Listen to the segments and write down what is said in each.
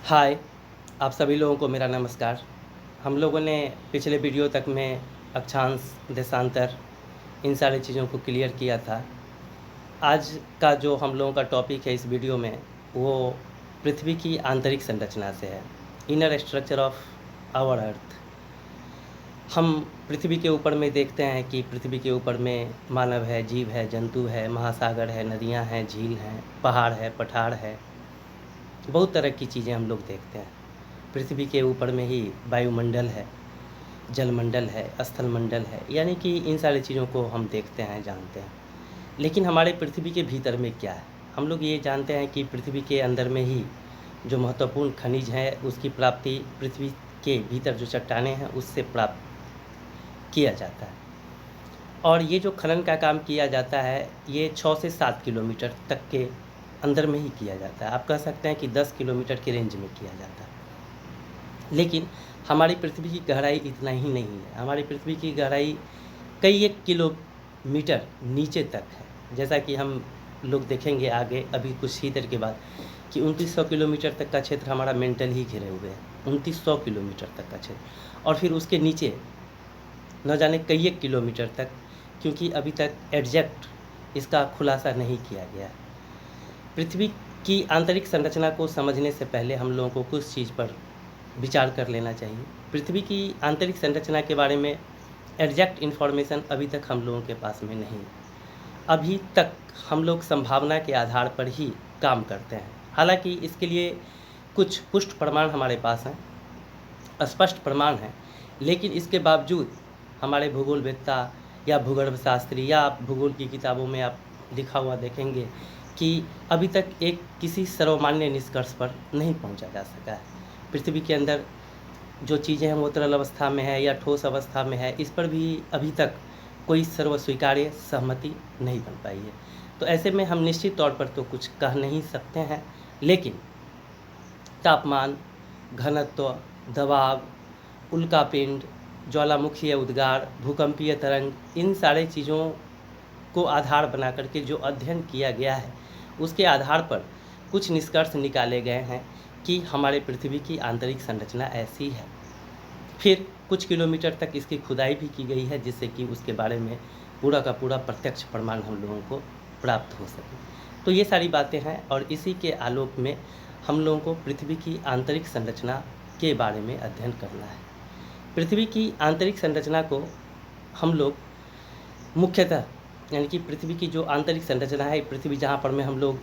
हाय, आप सभी लोगों को मेरा नमस्कार। हम लोगों ने पिछले वीडियो तक में अक्षांश, देशांतर इन सारी चीज़ों को क्लियर किया था। आज का जो हम लोगों का टॉपिक है इस वीडियो में, वो पृथ्वी की आंतरिक संरचना से है, inner structure of our earth. हम पृथ्वी के ऊपर में देखते हैं कि पृथ्वी के ऊपर में मानव है, जीव है, जंतु है, महासागर है, नदियाँ हैं, झील हैं, पहाड़ है, पठार है, बहुत तरह की चीज़ें हम लोग देखते हैं। पृथ्वी के ऊपर में ही वायुमंडल है, जलमंडल है, स्थलमंडल है, यानी कि इन सारी चीज़ों को हम देखते हैं, जानते हैं। लेकिन हमारे पृथ्वी के भीतर में क्या है? हम लोग ये जानते हैं कि पृथ्वी के अंदर में ही जो महत्वपूर्ण खनिज है उसकी प्राप्ति पृथ्वी के भीतर जो चट्टानें हैं उससे प्राप्त किया जाता है। और ये जो खनन का काम किया जाता है ये 6 से 7 किलोमीटर तक के अंदर में ही किया जाता है। आप कह सकते हैं कि 10 किलोमीटर की रेंज में किया जाता है। लेकिन हमारी पृथ्वी की गहराई इतना ही नहीं है। हमारी पृथ्वी की गहराई कई एक किलोमीटर नीचे तक है। जैसा कि हम लोग देखेंगे आगे अभी कुछ ही देर के बाद कि 2900 किलोमीटर तक का क्षेत्र हमारा मेंटल ही घिरे हुए है। 2900 किलोमीटर तक का क्षेत्र, और फिर उसके नीचे न जाने कई एक किलोमीटर तक, क्योंकि अभी तक एग्जैक्ट इसका खुलासा नहीं किया गया है। पृथ्वी की आंतरिक संरचना को समझने से पहले हम लोगों को कुछ चीज़ पर विचार कर लेना चाहिए। पृथ्वी की आंतरिक संरचना के बारे में एग्जैक्ट इन्फॉर्मेशन अभी तक हम लोगों के पास में नहीं है। अभी तक हम लोग संभावना के आधार पर ही काम करते हैं। हालांकि इसके लिए कुछ पुष्ट प्रमाण हमारे पास हैं, स्पष्ट प्रमाण हैं, लेकिन इसके बावजूद हमारे भूगोलवेत्ता या भूगर्भ शास्त्री या आप भूगोल की किताबों में आप लिखा हुआ देखेंगे कि अभी तक एक किसी सर्वमान्य निष्कर्ष पर नहीं पहुंचा जा सका है। पृथ्वी के अंदर जो चीज़ें हैं वो तरल अवस्था में है या ठोस अवस्था में है, इस पर भी अभी तक कोई सर्वस्वीकार्य सहमति नहीं बन पाई है। तो ऐसे में हम निश्चित तौर पर तो कुछ कह नहीं सकते हैं, लेकिन तापमान, घनत्व, दबाव, उल्कापिंड, ज्वालामुखीय उद्गार, भूकंपीय तरंग, इन सारे चीज़ों को आधार बना करके जो अध्ययन किया गया है उसके आधार पर कुछ निष्कर्ष निकाले गए हैं कि हमारे पृथ्वी की आंतरिक संरचना ऐसी है। फिर कुछ किलोमीटर तक इसकी खुदाई भी की गई है जिससे कि उसके बारे में पूरा का पूरा प्रत्यक्ष प्रमाण हम लोगों को प्राप्त हो सके। तो ये सारी बातें हैं और इसी के आलोक में हम लोगों को पृथ्वी की आंतरिक संरचना के बारे में अध्ययन करना है। पृथ्वी की आंतरिक संरचना को हम लोग मुख्यतः, यानी कि पृथ्वी की जो आंतरिक संरचना है, पृथ्वी जहाँ पर में हम लोग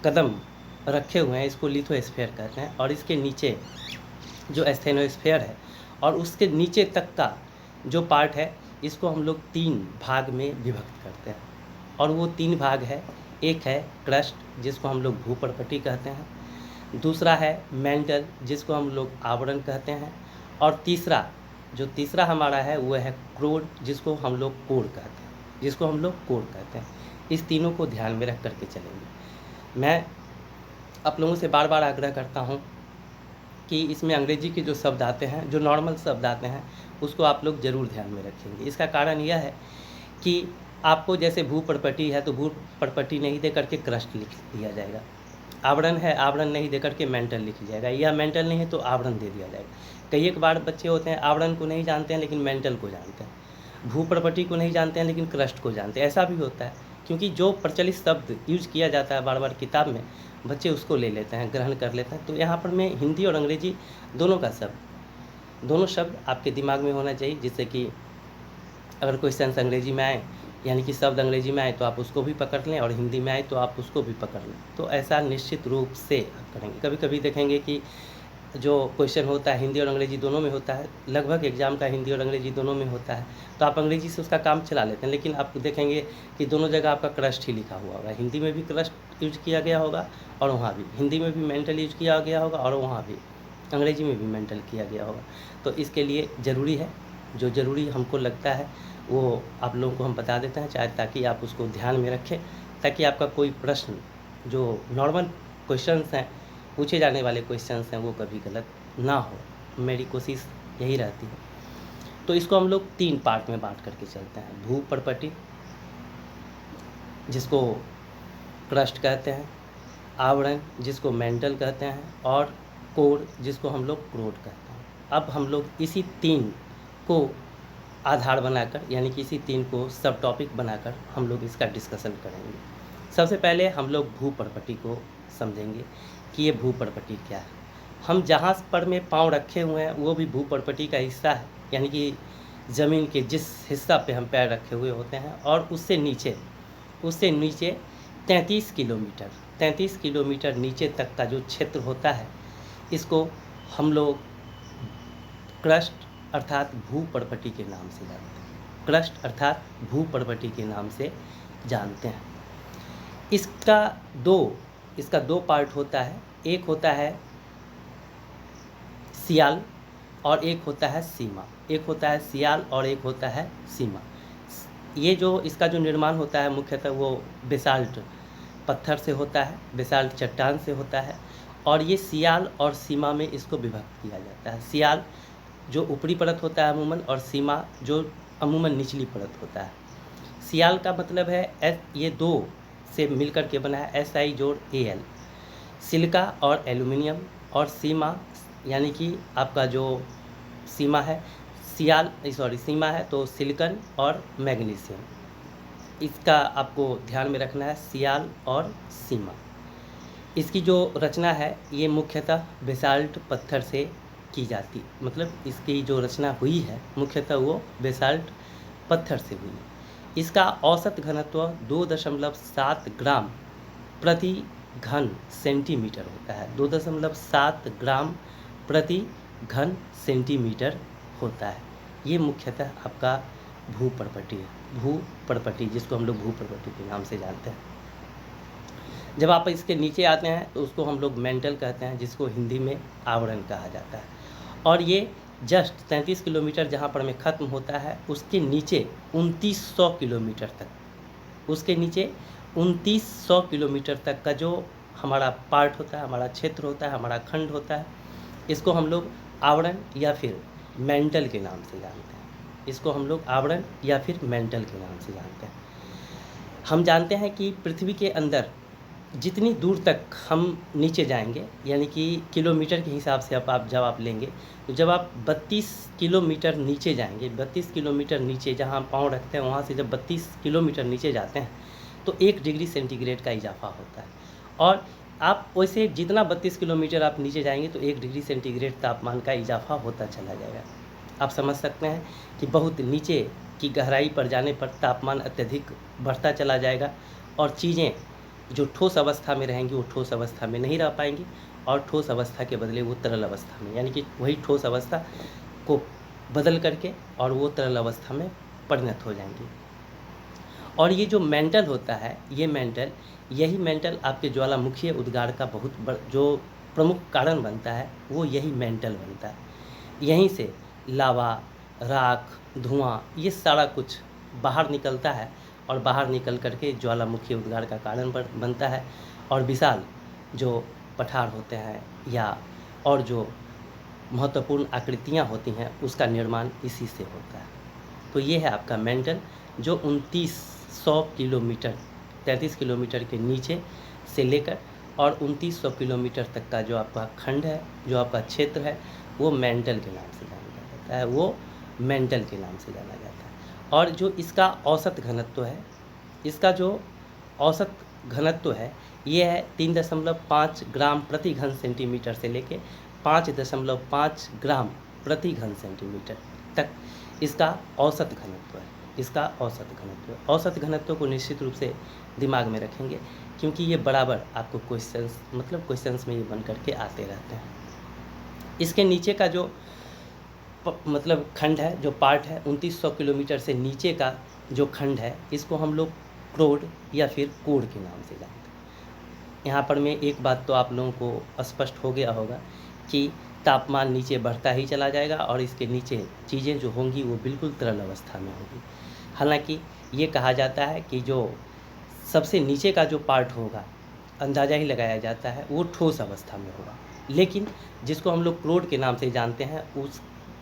कदम रखे हुए हैं, इसको लिथोस्फीयर कहते हैं। और इसके नीचे जो एस्थेनोस्फीयर है और उसके नीचे तक का जो पार्ट है, इसको हम लोग 3 भाग में विभक्त करते हैं। और वो 3 भाग है, एक है क्रस्ट जिसको हम लोग भूपर्पटी कहते हैं, दूसरा है मैंटल जिसको हम लोग आवरण कहते हैं, और तीसरा हमारा है वो है क्रोड जिसको हम लोग कोर कहते हैं। इस तीनों को ध्यान में रख करके चलेंगे। मैं आप लोगों से बार बार आग्रह करता हूँ कि इसमें अंग्रेजी के जो शब्द आते हैं, जो नॉर्मल शब्द आते हैं, उसको आप लोग ज़रूर ध्यान में रखेंगे। इसका कारण यह है कि आपको जैसे भूपर्पटी है तो भूपर्पटी नहीं दे करके क्रस्ट लिख दिया जाएगा, आवरण है आवरण नहीं दे करके मेंटल लिख दिया जाएगा, या मेंटल नहीं है तो आवरण दे दिया जाएगा। कई एक बार बच्चे होते हैं आवरण को नहीं जानते हैं लेकिन मेंटल को जानते हैं, भूपर्पटी को नहीं जानते हैं लेकिन क्रस्ट को जानते हैं। ऐसा भी होता है क्योंकि जो प्रचलित शब्द यूज किया जाता है बार बार किताब में, बच्चे उसको ले लेते हैं, ग्रहण कर लेते हैं। तो यहाँ पर मैं हिंदी और अंग्रेजी दोनों शब्द आपके दिमाग में होना चाहिए, जिससे कि अगर क्वेश्चन अंग्रेजी में आए, यानी कि शब्द अंग्रेजी में आए तो आप उसको भी पकड़ लें, और हिंदी में आए तो आप उसको भी पकड़ लें। तो ऐसा निश्चित रूप से आप करेंगे। कभी कभी देखेंगे कि जो क्वेश्चन होता है हिंदी और अंग्रेजी दोनों में होता है, लगभग एग्जाम का हिंदी और अंग्रेजी दोनों में होता है, तो आप अंग्रेजी से उसका काम चला लेते हैं। लेकिन आप देखेंगे कि दोनों जगह आपका क्रस्ट ही लिखा हुआ होगा, हिंदी में भी क्रस्ट यूज किया गया होगा और वहाँ भी, हिंदी में भी मेंटल यूज किया गया होगा और वहाँ भी अंग्रेजी में भी मेंटल किया गया होगा। तो इसके लिए ज़रूरी है, जो ज़रूरी हमको लगता है वो आप लोगों को हम बता देते हैं, चाहे ताकि आप उसको ध्यान में रखें, ताकि आपका कोई प्रश्न जो नॉर्मल क्वेश्चंस हैं, पूछे जाने वाले क्वेश्चंस हैं, वो कभी गलत ना हो। मेरी कोशिश यही रहती है। तो इसको हम लोग 3 पार्ट में बांट करके चलते हैं, भूपर्पटी जिसको क्रस्ट कहते हैं, आवरण जिसको मेंटल कहते हैं, और कोर, जिसको हम लोग क्रोड कहते हैं। अब हम लोग इसी 3 को आधार बनाकर, यानी कि इसी 3 को सब टॉपिक बनाकर हम लोग इसका डिस्कशन करेंगे। सबसे पहले हम लोग भूपर्पटी को समझेंगे कि ये भूपर्पटी क्या है। हम जहाँ पर में पाँव रखे हुए हैं वो भी भूपर्पटी का हिस्सा है, यानी कि ज़मीन के जिस हिस्सा पे हम पैर रखे हुए होते हैं, और उससे नीचे 33 किलोमीटर नीचे तक का जो क्षेत्र होता है, इसको हम लोग क्रस्ट अर्थात भूपर्पटी के नाम से जानते हैं। क्रस्ट अर्थात भूपर्पटी के नाम से जानते हैं। इसका दो पार्ट होता है। एक होता है सियाल और एक होता है सीमा। एक होता है सियाल और एक होता है सीमा। ये जो इसका जो निर्माण होता है मुख्यतः वो बेसाल्ट पत्थर से होता है, बेसाल्ट चट्टान से होता है, और ये सियाल और सीमा में इसको विभक्त किया जाता है। सियाल जो ऊपरी परत होता है अमूमन, और सीमा जो अमूमन निचली परत होता है। सियाल का मतलब है ये 2 से मिलकर के बना है, SI जोड़ AL, सिलिका और एल्यूमिनियम। और सीमा यानी कि आपका जो सीमा है सीमा है तो सिलिकन और मैग्नीशियम। इसका आपको ध्यान में रखना है, सियाल और सीमा। इसकी जो रचना है ये मुख्यतः बेसाल्ट पत्थर से की जाती, मतलब इसकी जो रचना हुई है मुख्यतः वो बेसाल्ट पत्थर से हुई है। इसका औसत घनत्व 2.7 ग्राम प्रति घन सेंटीमीटर होता है। 2.7 ग्राम प्रति घन सेंटीमीटर होता है। ये मुख्यतः आपका भूपर्पटी है। भूपर्पटी जिसको हम लोग भूपर्पटी के नाम से जानते हैं। जब आप इसके नीचे आते हैं तो उसको हम लोग मेंटल कहते हैं, जिसको हिंदी में आवरण कहा जाता है। और ये जस्ट 33 किलोमीटर जहाँ पर में ख़त्म होता है, उसके नीचे 2900 किलोमीटर तक, उसके नीचे 2900 किलोमीटर तक का जो हमारा पार्ट होता है, हमारा क्षेत्र होता है, हमारा खंड होता है, इसको हम लोग आवरण या फिर मेंटल के नाम से जानते हैं। इसको हम लोग आवरण या फिर मेंटल के नाम से जानते हैं। हम जानते हैं कि पृथ्वी के अंदर जितनी दूर तक हम नीचे जाएंगे, यानी कि किलोमीटर के हिसाब से जब आप लेंगे, तो जब आप 32 किलोमीटर नीचे जाएंगे, 32 किलोमीटर नीचे जहाँ हम पाँव रखते हैं वहाँ से जब 32 किलोमीटर नीचे जाते हैं तो 1 डिग्री सेंटीग्रेड का इजाफा होता है। और आप वैसे जितना 32 किलोमीटर आप नीचे जाएंगे तो 1 डिग्री सेंटीग्रेड तापमान का इजाफा होता चला जाएगा। आप समझ सकते हैं कि बहुत नीचे की गहराई पर जाने पर तापमान अत्यधिक बढ़ता चला जाएगा, और चीज़ें जो ठोस अवस्था में रहेंगी वो ठोस अवस्था में नहीं रह पाएंगी, और ठोस अवस्था के बदले वो तरल अवस्था में, यानी कि वही ठोस अवस्था को बदल करके और वो तरल अवस्था में परिणत हो जाएंगी। और ये जो मेंटल होता है, यही मेंटल आपके ज्वालामुखीय उद्गार का जो प्रमुख कारण बनता है वो यही मेंटल बनता है। यहीं से लावा, राख, धुआं, ये सारा कुछ बाहर निकलता है, और बाहर निकल करके ज्वालामुखी उद्गार का कारण बनता है। और विशाल जो पठार होते हैं या और जो महत्वपूर्ण आकृतियाँ होती हैं उसका निर्माण इसी से होता है। तो ये है आपका मेंटल, जो 2900 किलोमीटर 33 किलोमीटर के नीचे से लेकर और 2900 किलोमीटर तक का जो आपका खंड है, जो आपका क्षेत्र है, वो मेंटल के नाम से जाना जाता है। वो मेंटल के नाम से जाना जाता है। और जो इसका औसत घनत्व है, ये है 3.5 ग्राम प्रति घन सेंटीमीटर से लेके 5.5 ग्राम प्रति घन सेंटीमीटर तक इसका औसत घनत्व है। औसत घनत्व को निश्चित रूप से दिमाग में रखेंगे, क्योंकि ये बराबर आपको क्वेश्चंस में ये बन करके आते रहते हैं। इसके नीचे का जो खंड है, जो पार्ट है, 2900 किलोमीटर से नीचे का जो खंड है, इसको हम लोग क्रोड या फिर कोड के नाम से जानते हैं। यहाँ पर में एक बात तो आप लोगों को स्पष्ट हो गया होगा कि तापमान नीचे बढ़ता ही चला जाएगा और इसके नीचे चीज़ें जो होंगी वो बिल्कुल तरल अवस्था में होगी। हालांकि ये कहा जाता है कि जो सबसे नीचे का जो पार्ट होगा, अंदाज़ा ही लगाया जाता है, वो ठोस अवस्था में होगा, लेकिन जिसको हम लोग क्रोड के नाम से जानते हैं,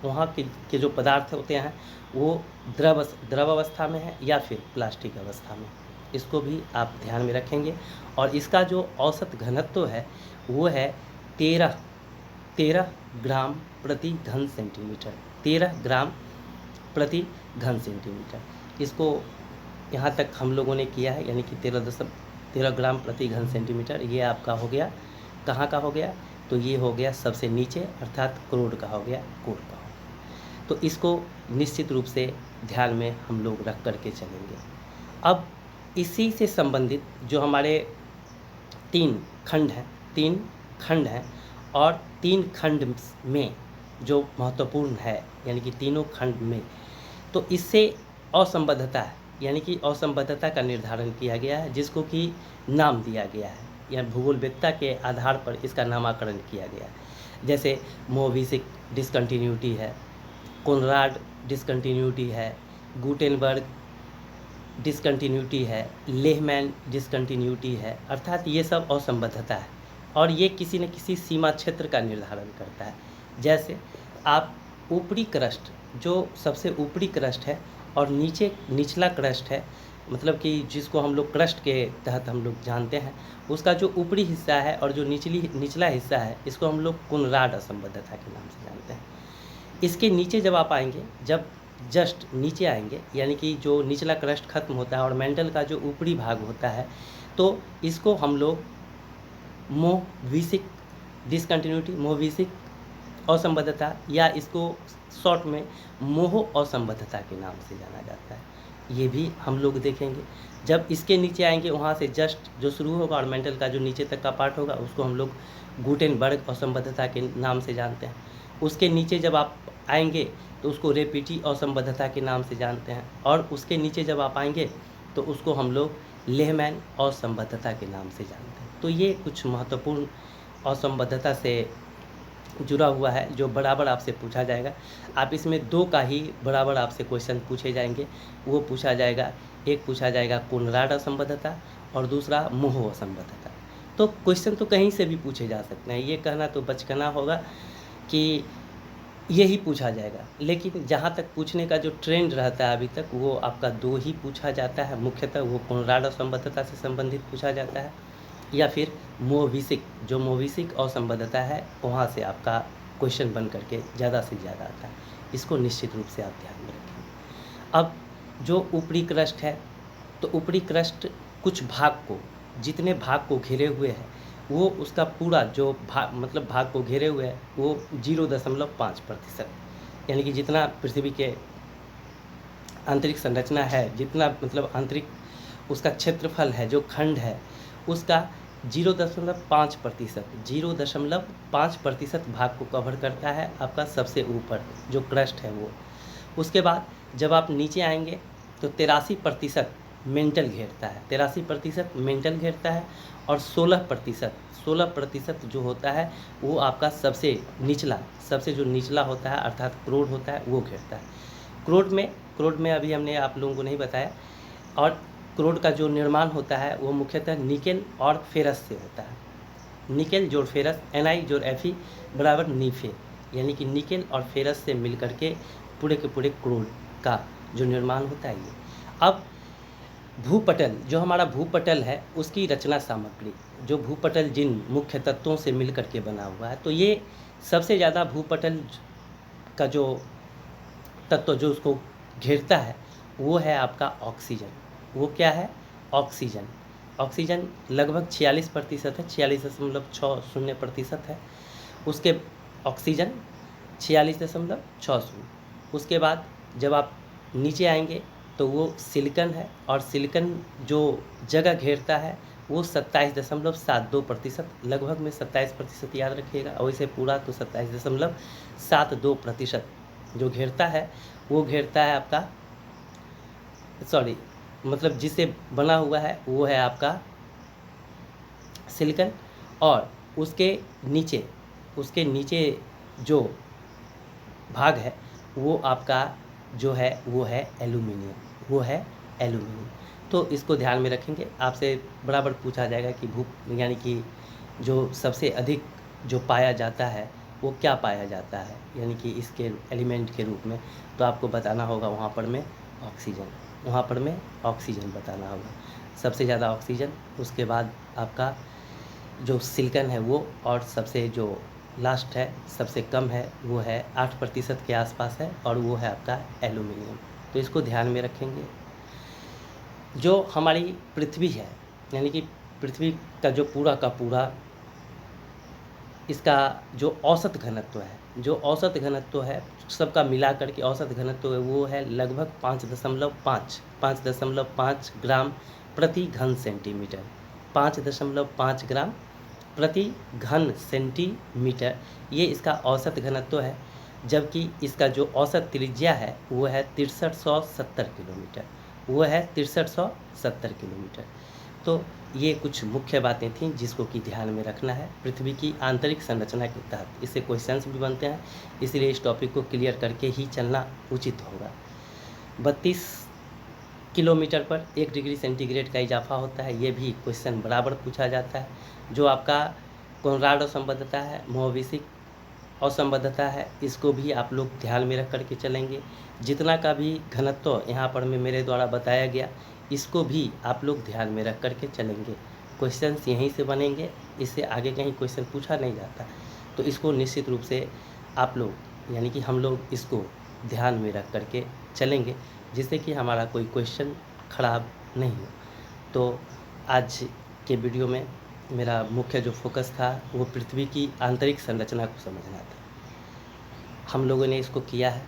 वहाँ के जो पदार्थ होते हैं वो द्रव अवस्था में है या फिर प्लास्टिक अवस्था में। इसको भी आप ध्यान में रखेंगे। और इसका जो औसत घनत्व है वो है 13 ग्राम प्रति घन सेंटीमीटर, 13 ग्राम प्रति घन सेंटीमीटर। इसको यहाँ तक हम लोगों ने किया है, यानी कि 13 ग्राम प्रति घन सेंटीमीटर। ये आपका हो गया, कहाँ का हो गया? तो ये हो गया सबसे नीचे, अर्थात करोड़ का हो गया, कोर का हो गया। तो इसको निश्चित रूप से ध्यान में हम लोग रख करके चलेंगे। अब इसी से संबंधित जो हमारे 3 खंड हैं और 3 खंड में जो महत्वपूर्ण है, यानी कि तीनों खंड में, तो इससे असंबद्धता है, यानी कि असंबद्धता का निर्धारण किया गया है, जिसको कि नाम दिया गया है, या भूगोलवेत्ता के आधार पर इसका नामकरण किया गया है। जैसे मोविसिक डिसकंटिन्यूटी है, कोनराड डिसकंटिन्यूटी है, गुटेनबर्ग डिसकंटिन्यूटी है, लेहमैन डिसकंटिन्यूटी है, अर्थात ये सब असंबद्धता है और ये किसी न किसी सीमा क्षेत्र का निर्धारण करता है। जैसे आप ऊपरी क्रस्ट, जो सबसे ऊपरी क्रस्ट है और निचला क्रस्ट है, मतलब कि जिसको हम लोग क्रस्ट के तहत हम लोग जानते हैं, उसका जो ऊपरी हिस्सा है और जो निचला हिस्सा है, इसको हम लोग कोनराड असंबद्धता के नाम से जानते हैं। इसके नीचे जब आप आएंगे, जब जस्ट नीचे आएंगे, यानी कि जो निचला क्रस्ट खत्म होता है और मेंटल का जो ऊपरी भाग होता है, तो इसको हम लोग मोविसिक डिसकंटिन्यूटी, मोविसिक असंबद्धता, या इसको शॉर्ट में मोह असंबद्धता के नाम से जाना जाता है। ये भी हम लोग देखेंगे। जब इसके नीचे आएंगे, वहाँ से जस्ट जो शुरू होगा और मेंटल का जो नीचे तक का पार्ट होगा, उसको हम लोग गुटेनबर्ग असंबद्धता के नाम से जानते हैं। उसके नीचे जब आप आएंगे तो उसको रेपिटी असंबद्धता के नाम से जानते हैं, और उसके नीचे जब आप आएंगे तो उसको हम लोग लेहमैन असंबद्धता के नाम से जानते हैं। तो ये कुछ महत्वपूर्ण असंबद्धता से जुड़ा हुआ है, जो बराबर आपसे पूछा जाएगा। आप इसमें 2 का ही बराबर आपसे क्वेश्चन पूछे जाएंगे। वो पूछा जाएगा, एक पूछा जाएगा कोनराड असंबद्धता और दूसरा मोह असंबद्धता। तो क्वेश्चन तो कहीं से भी पूछे जा सकते हैं, ये कहना तो बचकाना होगा कि यही पूछा जाएगा, लेकिन जहाँ तक पूछने का जो ट्रेंड रहता है अभी तक, वो आपका 2 ही पूछा जाता है। मुख्यतः वो कोनराड असंबद्धता से संबंधित पूछा जाता है, या फिर जो मोविसिक असंबद्धता है, वहाँ से आपका क्वेश्चन बन करके ज़्यादा से ज़्यादा आता है। इसको निश्चित रूप से आप ध्यान में रखें। अब जो ऊपरी क्रस्ट है, तो ऊपरी क्रस्ट कुछ भाग को, जितने भाग को घेरे हुए है, वो उसका पूरा जो भाग को घेरे हुए है, वो 0.5%, यानी कि जितना पृथ्वी के आंतरिक संरचना है, जितना मतलब आंतरिक उसका क्षेत्रफल है, जो खंड है, उसका 0.5%, 0.5% भाग को कवर करता है आपका सबसे ऊपर जो क्रस्ट है वो। उसके बाद जब आप नीचे आएंगे तो 83% मेंटल घेरता है, 83% मेंटल घेरता है, और 16% जो होता है वो आपका सबसे जो निचला होता है, अर्थात क्रोड होता है, वो घेरता है। क्रोड में अभी हमने आप लोगों को नहीं बताया। और क्रोड का जो निर्माण होता है वो मुख्यतः निकेल और फेरस से होता है। निकेल जोड़ फेरस, Ni जोड़ Fe बराबर नीफे, यानी कि निकेल और फेरस से मिल करके पूरे के पूरे क्रोड का जो निर्माण होता है ये। अब भूपटल, जो हमारा भूपटल है, उसकी रचना सामग्री, जो भूपटल जिन मुख्य तत्वों से मिल करके बना हुआ है, तो ये सबसे ज़्यादा भूपटल का जो तत्व जो उसको घेरता है वो है आपका ऑक्सीजन। वो क्या है? ऑक्सीजन। ऑक्सीजन लगभग 46% है, 46.60% है। उसके ऑक्सीजन 46.60। उसके बाद जब आप नीचे आएंगे तो वो सिलिकन है, और सिलिकन जो जगह घेरता है वो 27.72%, लगभग में 27% याद रखिएगा, और इसे पूरा तो 27.72% जो घेरता है वो घेरता है आपका, मतलब जिससे बना हुआ है वो है आपका सिलिकन। और उसके नीचे जो भाग है वो आपका जो है वो है एल्यूमिनियम। तो इसको ध्यान में रखेंगे। आपसे बराबर पूछा जाएगा कि यानी कि जो सबसे अधिक जो पाया जाता है वो क्या पाया जाता है, यानी कि इसके एलिमेंट के रूप में, तो आपको बताना होगा वहाँ पर में ऑक्सीजन बताना होगा। सबसे ज़्यादा ऑक्सीजन, उसके बाद आपका जो सिलिकन है वो, और सबसे जो लास्ट है, सबसे कम है, वो है 8% के आसपास है और वो है आपका एल्यूमिनियम। तो इसको ध्यान में रखेंगे। जो हमारी पृथ्वी है, यानी कि पृथ्वी का जो पूरा का पूरा इसका जो औसत घनत्व है, सबका मिला कर के औसत घनत्व है, वो है लगभग 5.5 ग्राम प्रति घन सेंटीमीटर। 5.5 ग्राम प्रति घन सेंटीमीटर ये इसका औसत घनत्व है। जबकि इसका जो औसत त्रिज्या है वो है 6370 किलोमीटर, तो ये कुछ मुख्य बातें थीं जिसको कि ध्यान में रखना है पृथ्वी की आंतरिक संरचना के तहत। इससे क्वेश्चंस भी बनते हैं, इसलिए इस टॉपिक को क्लियर करके ही चलना उचित होगा। 32 किलोमीटर पर 1 डिग्री सेंटीग्रेड का इजाफा होता है, ये भी क्वेश्चन बराबर पूछा जाता है। जो आपका कोनराड असंबद्धता है, मोहविसिक असंबद्धता है, इसको भी आप लोग ध्यान में रख करके चलेंगे। जितना का भी घनत्व यहाँ पर मेरे द्वारा बताया गया, इसको भी आप लोग ध्यान में रख करके चलेंगे। क्वेश्चंस यहीं से बनेंगे, इससे आगे कहीं क्वेश्चन पूछा नहीं जाता। तो इसको निश्चित रूप से आप लोग यानी कि हम लोग इसको ध्यान में रख करके चलेंगे, जिससे कि हमारा कोई क्वेश्चन खराब नहीं हो। तो आज के वीडियो में मेरा मुख्य जो फोकस था वो पृथ्वी की आंतरिक संरचना को समझना था। हम लोगों ने इसको किया है।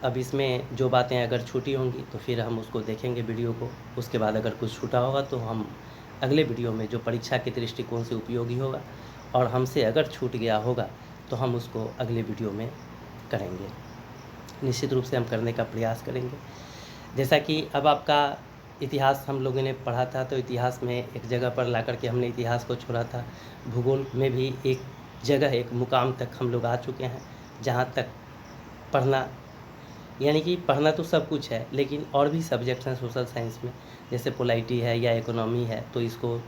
अब इसमें जो बातें अगर छूटी होंगी तो फिर हम उसको देखेंगे वीडियो को। उसके बाद अगर कुछ छूटा होगा तो हम अगले वीडियो में जो परीक्षा के दृष्टिकोण से उपयोगी होगा, और हमसे अगर छूट गया होगा तो हम उसको अगले वीडियो में करेंगे। निश्चित रूप से हम करने का प्रयास करेंगे। जैसा कि अब आपका इतिहास हम लोगों ने पढ़ा था, तो इतिहास में एक जगह पर ला कर के हमने इतिहास को छोड़ा था। भूगोल में भी एक जगह, एक मुकाम तक हम लोग आ चुके हैं, जहाँ तक पढ़ना, यानी कि पढ़ना तो सब कुछ है, लेकिन और भी सब्जेक्ट्स हैं सोशल साइंस में, जैसे पोलाइटी है या इकोनॉमी है, तो इसको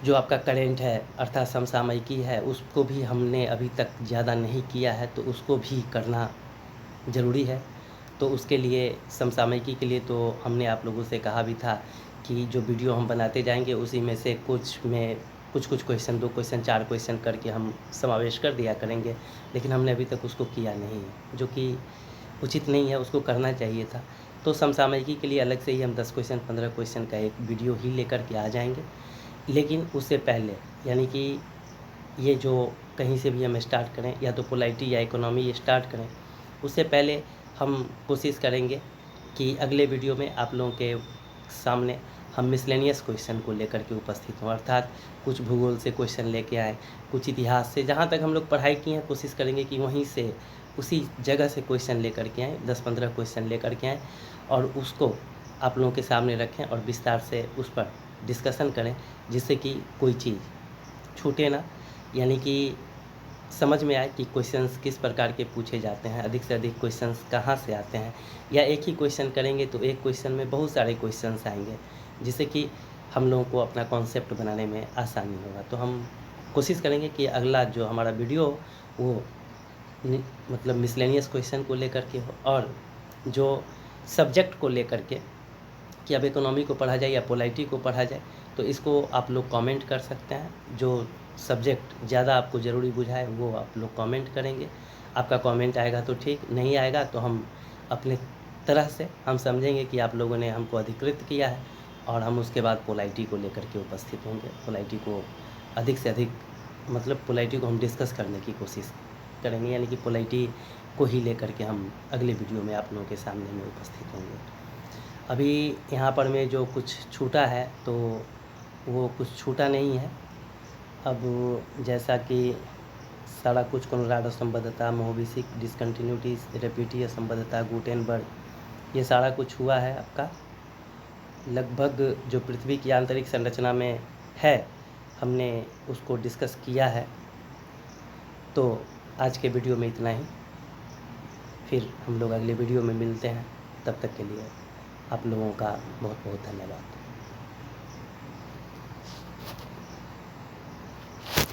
जो आपका करेंट है अर्थात समसामयिकी है, उसको भी हमने अभी तक ज़्यादा नहीं किया है, तो उसको भी करना ज़रूरी है। तो उसके लिए समसामयिकी के लिए तो हमने आप लोगों से कहा भी था कि जो वीडियो हम बनाते जाएंगे उसी में से कुछ में कुछ क्वेश्चन, 2 क्वेश्चन, 4 क्वेश्चन करके हम समावेश कर दिया करेंगे, लेकिन हमने अभी तक उसको किया नहीं, जो कि उचित नहीं है, उसको करना चाहिए था। तो समसामयिकी के लिए अलग से ही हम 10 क्वेश्चन, 15 क्वेश्चन का एक वीडियो ही लेकर के आ जाएंगे। लेकिन उससे पहले, यानी कि ये जो कहीं से भी हम स्टार्ट करें, या तो पोलाइटी या इकोनॉमी स्टार्ट करें, उससे पहले हम कोशिश करेंगे कि अगले वीडियो में आप लोगों के सामने हम मिसलेनियस क्वेश्चन को लेकर के उपस्थित हों, अर्थात कुछ भूगोल से क्वेश्चन लेके आएँ, कुछ इतिहास से, जहाँ तक हम लोग पढ़ाई किए हैं कोशिश करेंगे कि वहीं से, उसी जगह से क्वेश्चन लेकर के आएँ, 10-15 क्वेश्चन लेकर के आएँ और उसको आप लोगों के सामने रखें और विस्तार से उस पर डिस्कशन करें, जिससे कि कोई चीज़ छूटे ना, यानी कि समझ में आए कि क्वेश्चंस किस प्रकार के पूछे जाते हैं, अधिक से अधिक क्वेश्चंस कहाँ से आते हैं, या एक ही क्वेश्चन करेंगे तो एक क्वेश्चन में बहुत सारे क्वेश्चंस आएंगे, जिससे कि हम लोगों को अपना कॉन्सेप्ट बनाने में आसानी होगा। तो हम कोशिश करेंगे कि अगला जो हमारा वीडियो हो वो मतलब मिसलेनियस क्वेश्चन को लेकर के हो, और जो सब्जेक्ट को लेकर के कि अब इकोनॉमी को पढ़ा जाए या पोलाइटी को पढ़ा जाए, तो इसको आप लोग कमेंट कर सकते हैं। जो सब्जेक्ट ज़्यादा आपको ज़रूरी बुझाए वो आप लोग कमेंट करेंगे। आपका कमेंट आएगा तो ठीक, नहीं आएगा तो हम अपने तरह से हम समझेंगे कि आप लोगों ने हमको अधिकृत किया है, और हम उसके बाद पोलाइटी को लेकर के उपस्थित होंगे। पोलाइटी को अधिक से अधिक, मतलब पोलाइटी को हम डिस्कस करने की कोशिश करेंगे, यानी कि पोलाइटी को ही लेकर के हम अगले वीडियो में आप लोगों के सामने में उपस्थित होंगे। अभी यहाँ पर में जो कुछ छूटा है तो वो कुछ छूटा नहीं है। अब जैसा कि सारा कुछ कोनराड असंबद्धता, मोहविसिक डिसकंटिन्यूटीज, रेपिटी असंबद्धता, गुटेनबर्ग, ये सारा कुछ हुआ है आपका। लगभग जो पृथ्वी की आंतरिक संरचना में है हमने उसको डिस्कस किया है। तो आज के वीडियो में इतना ही, फिर हम लोग अगले वीडियो में मिलते हैं। तब तक के लिए आप लोगों का बहुत बहुत धन्यवाद।